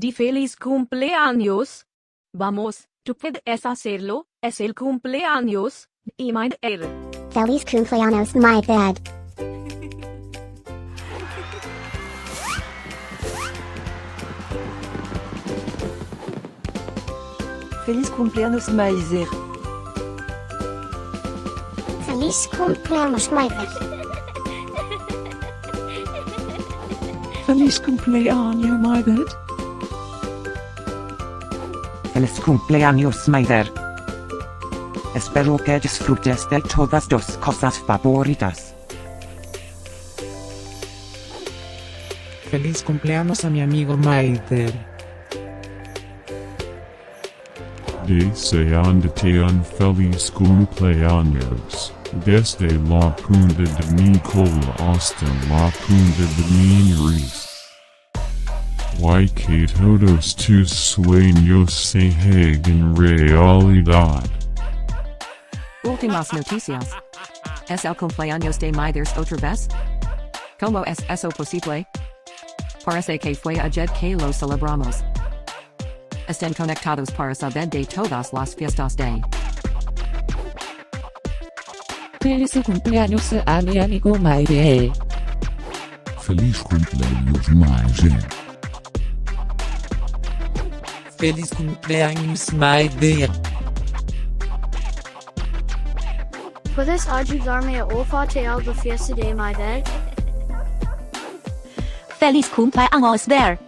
di feliz cumpleaños. Vamos, tú puedes hacerlo, es el cumpleaños de Maider. Feliz Cumpleaños Maider. Feliz Cumpleaños Maider. Feliz Cumpleaños Maider. Feliz Cumpleaños Maider. Feliz Cumpleaños Maider. Espero que disfrutes de todas tus cosas favoritas. Feliz cumpleaños a mi amigo Maider. Deseándote un feliz cumpleaños, desde la punta de mi cola hasta la punta de mi nariz. Que todos tus sueños se hagan realidad. Últimas noticias. ¿Es el cumpleaños de Maider otra vez? ¿Cómo es eso posible? Parece que fue ayer que lo celebramos. Estén conectados para saber de todas las fiestas de. Feliz cumpleaños a mi amigo Maider. Feliz cumpleaños Maider. Feliz cumpleaños Maider. ¿Puedes ayudarme a olfatear la fiesta de Maider? Feliz cumpleaños Maider.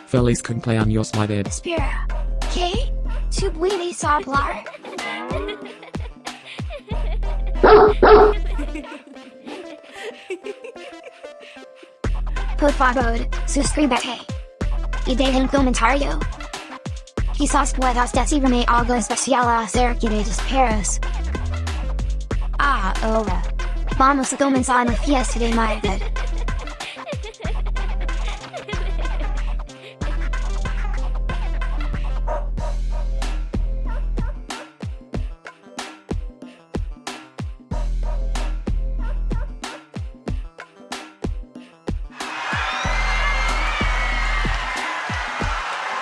Feliz cumpleaños Maider. Espera, ¿qué? ¿Tú puedes hablar? Por favor, suscríbete. Y deja un comentario. Quizás puedas decirme algo especial acerca de tus perros. Ahora, vamos a comenzar la fiesta de Maider.